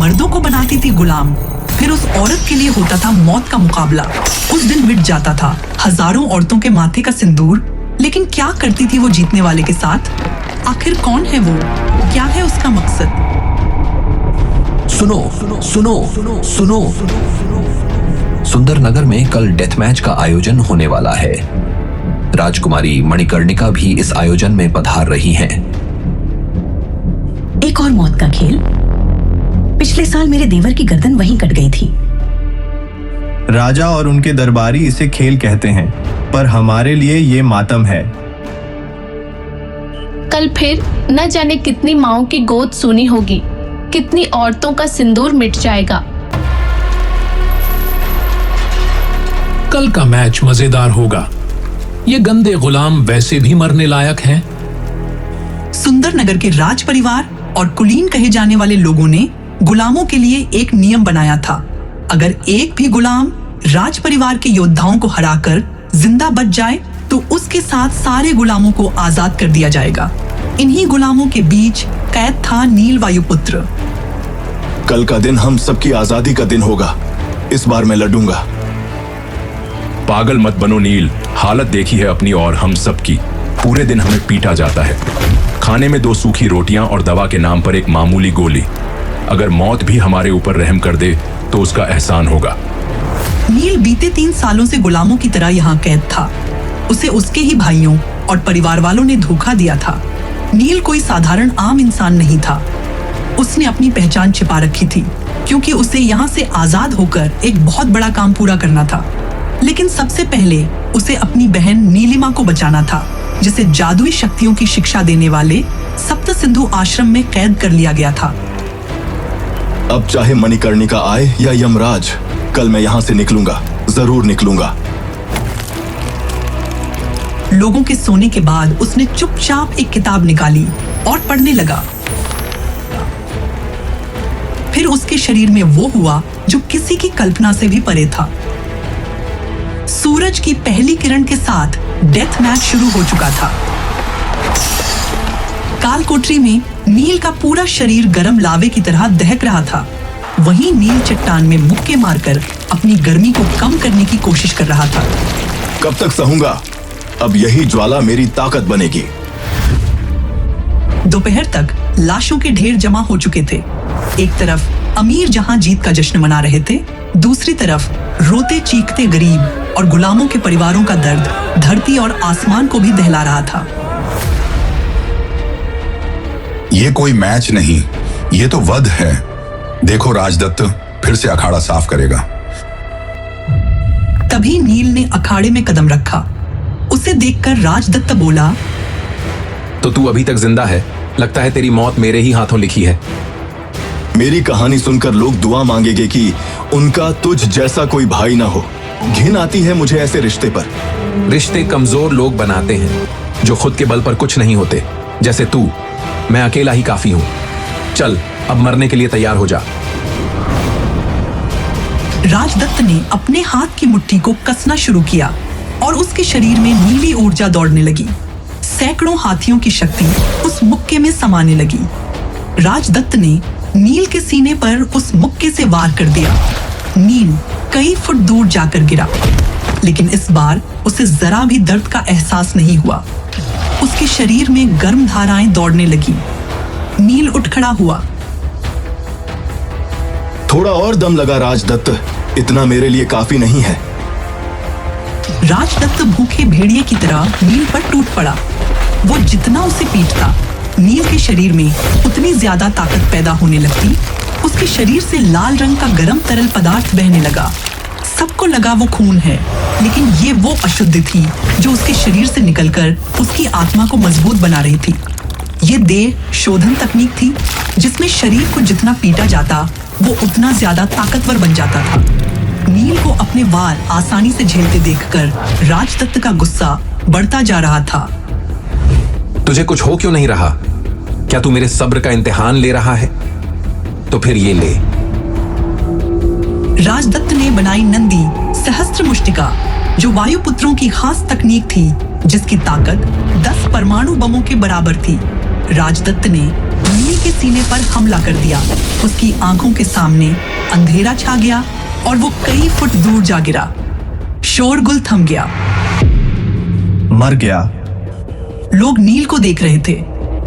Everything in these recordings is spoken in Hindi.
मर्दों को बनाती थी गुलाम, फिर उस औरत के लिए होता था मौत का मुकाबला। उस दिन मिट जाता था हजारों औरतों के माथे का सिंदूर, लेकिन क्या करती थी वो जीतने वाले के साथ? आखिर कौन है वो? क्या है उसका मकसद? सुनो सुनो सुनो सुनो, सुंदरनगर में कल डेथ मैच का आयोजन होने वाला है। राजकुमारी मणिकर्णिका भी इस आयोजन में पधार रही हैं। एक और मौत का खेल। पिछले साल मेरे देवर की गर्दन वहीं कट गई थी। राजा और उनके दरबारी इसे खेल कहते हैं, पर हमारे लिए ये मातम है। कल फिर न जाने कितनी माओं की गोद सूनी होगी, कितनी औरतों का सिंदूर मिट जाएगा। कल का मैच मजेदार होगा। ये गंदे गुलाम वैसे भी मरने लायक हैं। सुंदरनगर के राज परिवार और कुलीन कहे जाने वाले लोगों ने गुलामों के लिए एक नियम बनाया था। अगर एक भी गुलाम राज परिवार के योद्धाओं को हराकर जिंदा बच जाए तो उसके साथ सारे गुलामों को आजाद कर दिया जाएगा। इन्हीं गुलामों के बीच कैद था नील वायुपुत्र। कल का दिन हम सबकी आजादी का दिन होगा। इस बार मैं लड़ूंगा। पागल मत बनो नील, हालत देखी है अपनी और हम सबकी। पूरे दिन हमें पीटा जाता है, खाने में 2 सूखी रोटियां और दवा के नाम पर एक मामूली गोली। अगर मौत भी हमारे ऊपर रहम कर दे तो उसका एहसान होगा। नील बीते 3 सालों से गुलामों की तरह यहाँ कैद था। उसे उसके ही भाइयों और परिवार वालों ने धोखा दिया था। नील कोई साधारण आम इंसान नहीं था। उसने अपनी पहचान छिपा रखी थी, क्योंकि उसे यहाँ से आजाद होकर एक बहुत बड़ा काम पूरा करना था। लेकिन सबसे पहले उसे अपनी बहन नीलिमा को बचाना था, जिसे जादुई शक्तियों की शिक्षा देने वाले सप्त सिंधु आश्रम में कैद कर लिया गया था। अब चाहे मणिकर्णिका आए या यमराज, कल मैं यहाँ से निकलूंगा, जरूर निकलूंगा। लोगों के सोने के बाद उसने चुपचाप एक किताब निकाली और पढ़ने लगा। फिर उसके शरीर में वो हुआ जो किसी की कल्पना से भी परे था। सूरज की पहली किरण के साथ डेथ मैच शुरू हो चुका था। कालकोठरी में नील का पूरा शरीर गर्म लावे की तरह दहक रहा था। वहीं नील चट्टान में मुक्के मारकर अपनी गर्मी को कम करने की कोशिश कर रहा था। कब तक सहूंगा? अब यही ज्वाला मेरी ताकत बनेगी। दोपहर तक लाशों के ढेर जमा हो चुके थे। एक तरफ अमीर जहां जीत का जश्न मना रहे थे, दूसरी तरफ रोते चीखते गरीब और गुलामों के परिवारों का दर्द धरती और आसमान को भी दहला रहा था। ये कोई मैच नहीं, ये तो वध है। देखो राजदत्त फिर से अखाड़ा साफ करेगा। तभी नील ने अखाड़े में कदम रखा। उसे देखकर राजदत्त बोला, तो तू अभी तक जिंदा है? लगता है तेरी मौत मेरे ही हाथों लिखी है। मेरी कहानी सुनकर लोग दुआ मांगेंगे कि उनका तुझ जैसा कोई भाई ना हो। घिन आती है मुझे ऐसे रिश्ते पर। रिश्ते कमजोर लोग बनाते हैं, जो खुद के बल पर कुछ नहीं होते, जैसे तू। मैं अकेला ही काफी हूं। चल, अब मरने के लिए तैयार हो जा। राजदत्त ने अपने हाथ की मुट्ठी को कसना शुरू किया और उसके शरीर में नीली ऊर्जा दौड़ने लगी। सैकड़ों हाथियों की शक्ति उस मुक्के में समाने लगी। राजदत्त ने नील के सीने पर उस मुक्के से वार कर दिया। नील कई फुट दूर जाकर गिरा, लेकिन इस बार उसे जरा भी दर्द का एहसास नहीं हुआ। उसके शरीर में गर्म धाराएं दौड़ने लगी। नील उठ खड़ा हुआ। थोड़ा और दम लगा राजदत्त, इतना मेरे लिए काफी नहीं है। राजदत्त भूखे भेड़िए की तरह नील पर टूट पड़ा। वो जितना उसे पीटता, नील के शरीर में उतनी ज्यादा ताकत पैदा होने लगती। उसके शरीर से लाल रंग का गर्म तरल पदार्थ बहने लगा। सबको लगा वो खून है, लेकिन ये वो अशुद्धि थी जो उसके शरीर से निकलकर उसकी आत्मा को मजबूत बना रही थी। ये देह शोधन तकनीक थी, जिसमें शरीर को जितना पीटा जाता वो उतना ज्यादा ताकतवर बन जाता था। नील को अपने वार आसानी से झेलते देखकर राजदत्त का गुस्सा बढ़ता जा रहा था। तुझे कुछ हो क्यों नहीं रहा? क्या तू मेरे सब्र का इम्तिहान ले रहा है? तो फिर ये ले। राजदत्त ने बनाई नंदी सहस्त्र मुष्टिका, जो वायुपुत्रों की खास तकनीक थी, जिसकी ताकत 10 परमाणु बमों के बराबर थी। राजदत्त ने नील के सीने पर हमला कर दिया। उसकी आंखों के सामने अंधेरा छा गया और वो कई फुट दूर जा गिरा। शोरगुल थम गया। मर गया। लोग नील को देख रहे थे।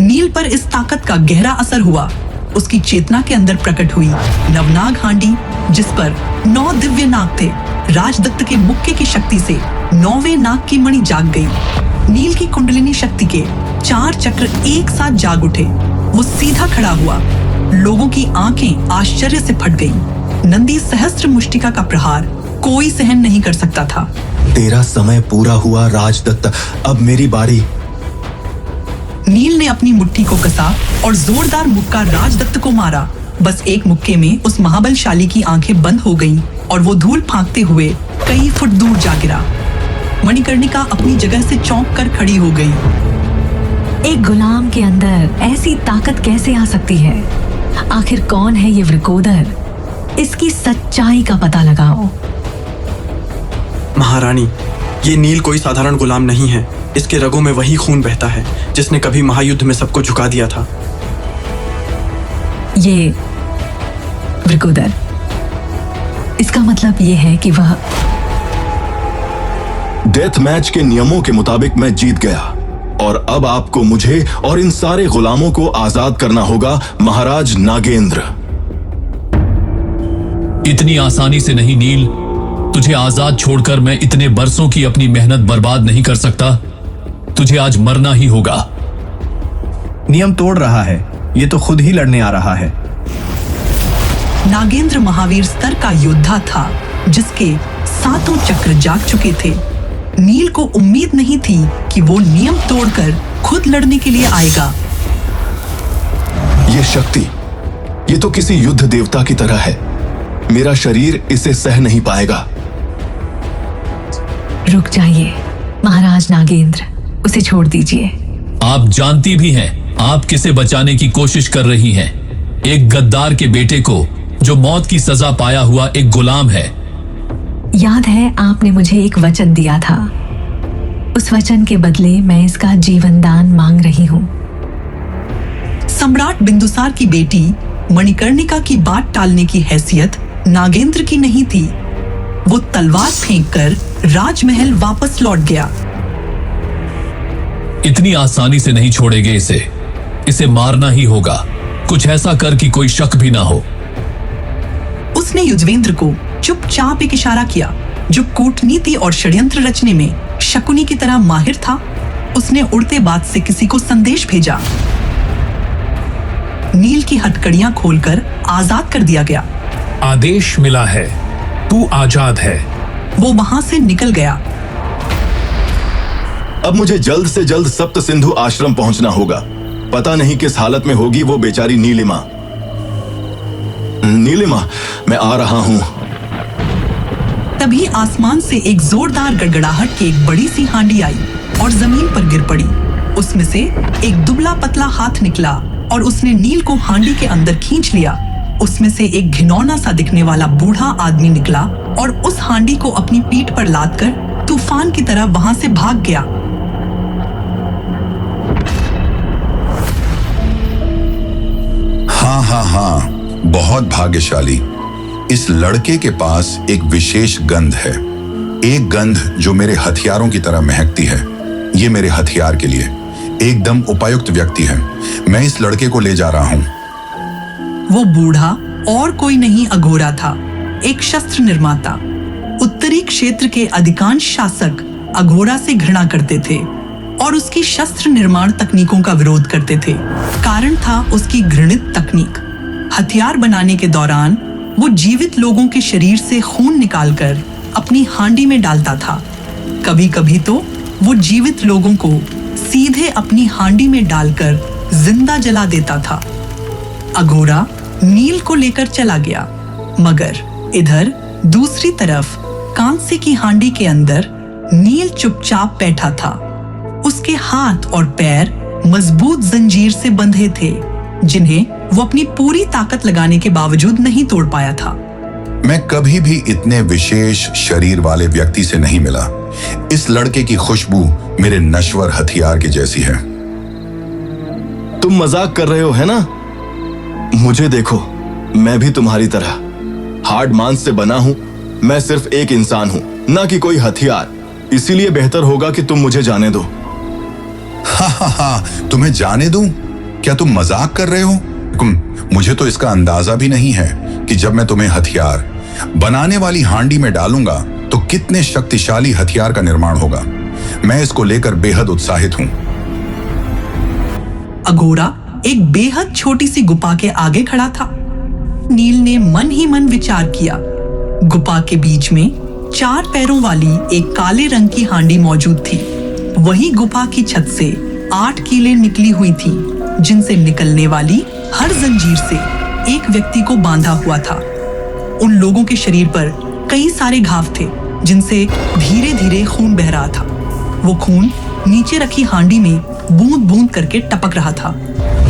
नील पर इस ताकत का गहरा असर हुआ। उसकी चेतना के अंदर प्रकट हुई नवनाग हांडी, जिस पर 9 दिव्य नाग थे। राजदत्त के मुक्के की शक्ति से 9वें नाग की मणि जाग गई। नील की कुंडलिनी शक्ति के 4 चक्र एक साथ जाग उठे। वो सीधा खड़ा हुआ। लोगों की आंखें आश्चर्य से फट गईं। नंदी सहस्त्र मुष्टिका का प्रहार कोई सहन नहीं कर सकता था। तेरा समय पूरा हुआ राजदत्त, अब मेरी बारी। नील ने अपनी मुट्ठी को कसा और जोरदार मुक्का राजदत्त को मारा। बस एक मुक्के में उस महाबलशाली की आंखें बंद हो गईं और वो धूल फांकते हुए कई फुट दूर जा गिरा। मणिकर्णिका अपनी जगह से चौंक कर खड़ी हो गई। एक गुलाम के अंदर ऐसी ताकत कैसे आ सकती है? आखिर कौन है ये वृकोदर? इसकी सच्चाई का पता लगाओ। महारानी, ये नील कोई साधारण गुलाम नहीं है। इसके रगों में वही खून बहता है जिसने कभी महायुद्ध में सबको झुका दिया था। ये वृकोदर, इसका मतलब ये है कि वह डेथ मैच के नियमों के मुताबिक मैं जीत गया और अब आपको मुझे और इन सारे गुलामों को आजाद करना होगा महाराज नागेंद्र। इतनी आसानी से नहीं नील। तुझे आजाद छोड़कर मैं इतने बरसों की अपनी मेहनत बर्बाद नहीं कर सकता। तुझे आज मरना ही होगा। नियम तोड़ रहा है। ये तो खुद ही लड़ने आ रहा है। नागेंद्र महावीर स्तर का योद्धा था, जिसके 7 चक्र जाग चुके थे। नील को उम्मीद नहीं थी कि वो नियम तोड़कर खुद लड़ने के लिए आएगा। ये शक्ति, ये तो किसी युद्ध देवता की तरह है। मेरा शरीर इसे सह नहीं पाएगा। रुक जाइए महाराज नागेंद्र, उसे छोड़ दीजिए। आप जानती भी हैं आप किसे बचाने की कोशिश कर रही हैं। एक गद्दार के बेटे को, जो मौत की सजा पाया हुआ एक गुलाम है। याद है आपने मुझे एक वचन दिया था। उस वचन के बदले मैं इसका जीवन दान मांग रही हूँ। सम्राट बिंदुसार की बेटी मणिकर्णिका की बात टालने की हैसियत नागेंद्र की नहीं थी। वो तलवार फेंककर राजमहल वापस लौट गया। इतनी आसानी से नहीं छोड़ेंगे इसे। इसे मारना ही होगा। कुछ ऐसा कर कि कोई शक भी ना हो। उसने युजवेंद्र को चुपचाप एक इशारा किया, जो कूटनीति और षड्यंत्र रचने में शकुनी की तरह माहिर था। उसने उड़ते बात से किसी को संदेश भेजा। नील की हथकड़ियां खोलकर आजाद कर दिया गया। आदेश मिला है, तू आजाद है। वो वहां से निकल गया। अब मुझे जल्द से जल्द सप्त सिंधु आश्रम पहुंचना होगा। पता नहीं किस हालत में होगी वो बेचारी नीलिमा। नीलिमा, मैं आ रहा हूं। तभी आसमान से एक जोरदार गड़गड़ाहट की एक बड़ी सी हांडी आई और जमीन पर गिर पड़ी। उसमें से एक दुबला पतला हाथ निकला और उसने नील को हांडी के अंदर खींच लिया। उसमें से एक घिनौना सा दिखने वाला बूढ़ा आदमी निकला और उस हांडी को अपनी पीठ पर लादकर तूफान की तरह वहां से भाग गया। हाँ, बहुत भाग्यशाली। इस लड़के के पास एक विशेष गंध है। एक गंध जो मेरे हथियारों की तरह महकती है। ये मेरे हथियार के लिए एकदम उपयुक्त व्यक्ति है। मैं इस लड़के को ले जा रहा हूँ। वो बूढ़ा और कोई नहीं अघोरा था, एक शस्त्र निर्माता। उत्तरी क्षेत्र के अधिकांश शासक अघोरा से घृणा करते थे और उसकी शस्त्र निर्माण तकनीकों का विरोध करते थे। कारण था उसकी घृणित तकनीक। हथियार बनाने के दौरान वो जीवित लोगों के शरीर से खून निकालकर अपनी हांडी में डालता था। कभी कभी तो वो जीवित लोगों को सीधे अपनी हांडी में डालकर जिंदा जला देता था। अघोरा नील को लेकर चला गया, मगर इधर दूसरी तरफ कांसे की हांडी के अंदर नील चुपचाप बैठा था। उसके हाथ और पैर मजबूत जंजीर से बंधे थे, जिन्हें वो अपनी पूरी ताकत लगाने के बावजूद नहीं तोड़ पाया था। मैं कभी भी इतने विशेष शरीर वाले व्यक्ति से नहीं मिला। इस लड़के की खुशबू मेरे नश्वर हथियार की जैसी है। तुम मजाक कर रहे हो है ना? मुझे देखो, मैं भी तुम्हारी तरह हार्ड मांस से बना हूं। मैं सिर्फ एक इंसान हूं, ना कि कोई हथियार। इसीलिए बेहतर होगा कि तुम मुझे जाने दो। तुम्हें जाने दूं? क्या तुम मजाक कर रहे हो? मुझे तो इसका अंदाजा भी नहीं है कि जब मैं तुम्हें हथियार बनाने वाली हांडी में डालूंगा तो कितने शक्तिशाली हथियार का निर्माण होगा। मैं इसको लेकर बेहद उत्साहित हूं। अघोरा एक बेहद छोटी सी गुफा के आगे खड़ा था। नील ने मन ही मन विचार किया। गुफा के बीच में 4 पैरों वाली एक काले रंग की हांडी मौजूद थी। वही गुफा की छत से 8 कीलें निकली हुई थी, जिनसे निकलने वाली हर जंजीर से एक व्यक्ति को बांधा हुआ था। उन लोगों के शरीर पर कई सारे घाव थे, जिनसे धीरे धीरे खून बह रहा था। वो खून नीचे रखी हांडी में बूंद बूंद करके टपक रहा था।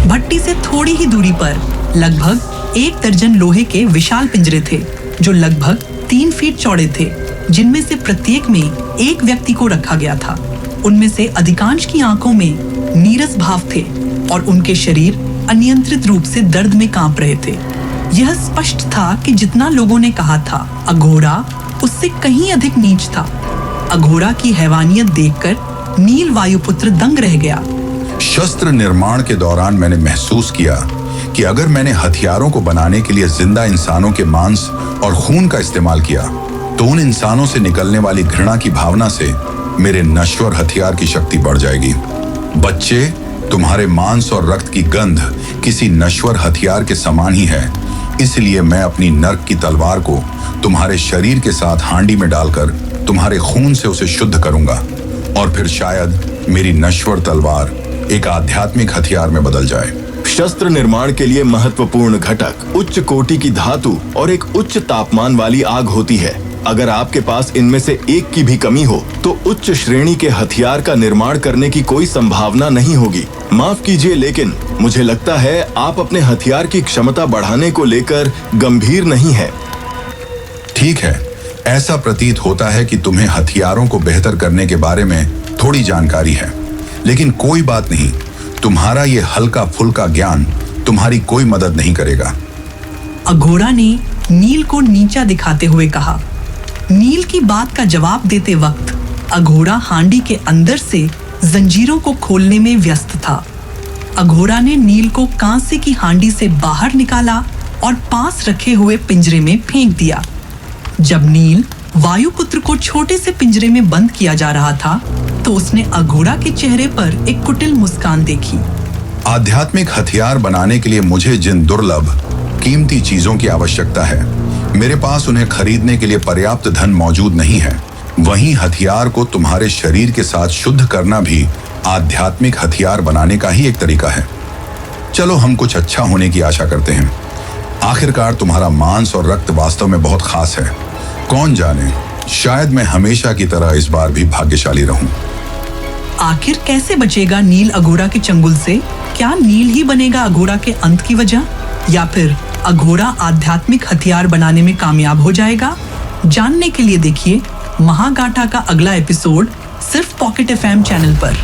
भट्टी से थोड़ी ही दूरी पर लगभग 1 दर्जन लोहे के विशाल पिंजरे थे, जो लगभग 3 फीट चौड़े थे, जिनमें से प्रत्येक में एक व्यक्ति को रखा गया था। उनमें से अधिकांश की आंखों में नीरस भाव थे और उनके शरीर अनियंत्रित रूप से दर्द में कांप रहे थे। यह स्पष्ट था कि जितना लोगों ने कहा था, अघोरा उससे कहीं अधिक नीच था। अघोरा की हैवानियत देखकर नील वायुपुत्र दंग रह गया। शस्त्र निर्माण के दौरान मैंने महसूस किया कि अगर मैंने हथियारों को बनाने के लिए जिंदा इंसानों के मांस और खून का इस्तेमाल किया तो उन इंसानों से निकलने वाली घृणा की भावना से मेरे नश्वर हथियार की शक्ति बढ़ जाएगी। बच्चे, तुम्हारे मांस और रक्त की गंध किसी नश्वर हथियार के समान ही है। इसलिए मैं अपनी नर्क की तलवार को तुम्हारे शरीर के साथ हांडी में डालकर तुम्हारे खून से उसे शुद्ध करूंगा और फिर शायद मेरी नश्वर तलवार एक आध्यात्मिक हथियार में बदल जाए। शस्त्र निर्माण के लिए महत्वपूर्ण घटक उच्च कोटि की धातु और एक उच्च तापमान वाली आग होती है। अगर आपके पास इनमें से एक की भी कमी हो तो उच्च श्रेणी के हथियार का निर्माण करने की कोई संभावना नहीं होगी। माफ कीजिए, लेकिन मुझे लगता है आप अपने हथियार की क्षमता बढ़ाने को लेकर गंभीर नहीं है। ठीक है, ऐसा प्रतीत होता है कि तुम्हें हथियारों को बेहतर करने के बारे में थोड़ी जानकारी है, लेकिन कोई बात नहीं, तुम्हारा ये हल्का फुल्का ज्ञान तुम्हारी कोई मदद नहीं करेगा। अघोरा ने नील को नीचा दिखाते हुए कहा। नील की बात का जवाब देते वक्त अघोरा हांडी के अंदर से जंजीरों को खोलने में व्यस्त था। अघोरा ने नील को कांसे की हांडी से बाहर निकाला और पास रखे हुए पिंजरे में फेंक दिया। जब नील वायुपुत्र को छोटे से पिंजरे में बंद किया जा रहा था तो उसने अघोरा के चेहरे पर एक कुटिल मुस्कान देखी। आध्यात्मिक हथियार बनाने के लिए मुझे जिन दुर्लभ कीमती चीजों की आवश्यकता है, मेरे पास उन्हें खरीदने के लिए पर्याप्त धन मौजूद नहीं है। वहीं हथियार को तुम्हारे शरीर के साथ शुद्ध करना भी आध्यात्मिक हथियार बनाने का ही एक तरीका है। चलो हम कुछ अच्छा होने की आशा करते हैं। आखिरकार तुम्हारा मांस और रक्त वास्तव में बहुत खास है। कौन जाने, शायद मैं हमेशा की तरह इस बार भी भाग्यशाली रहूं। आखिर कैसे बचेगा नील अघोरा के चंगुल से? क्या नील ही बनेगा अघोरा के अंत की वजह, या फिर अघोरा आध्यात्मिक हथियार बनाने में कामयाब हो जाएगा? जानने के लिए देखिए महागाथा का अगला एपिसोड सिर्फ पॉकेट FM चैनल पर।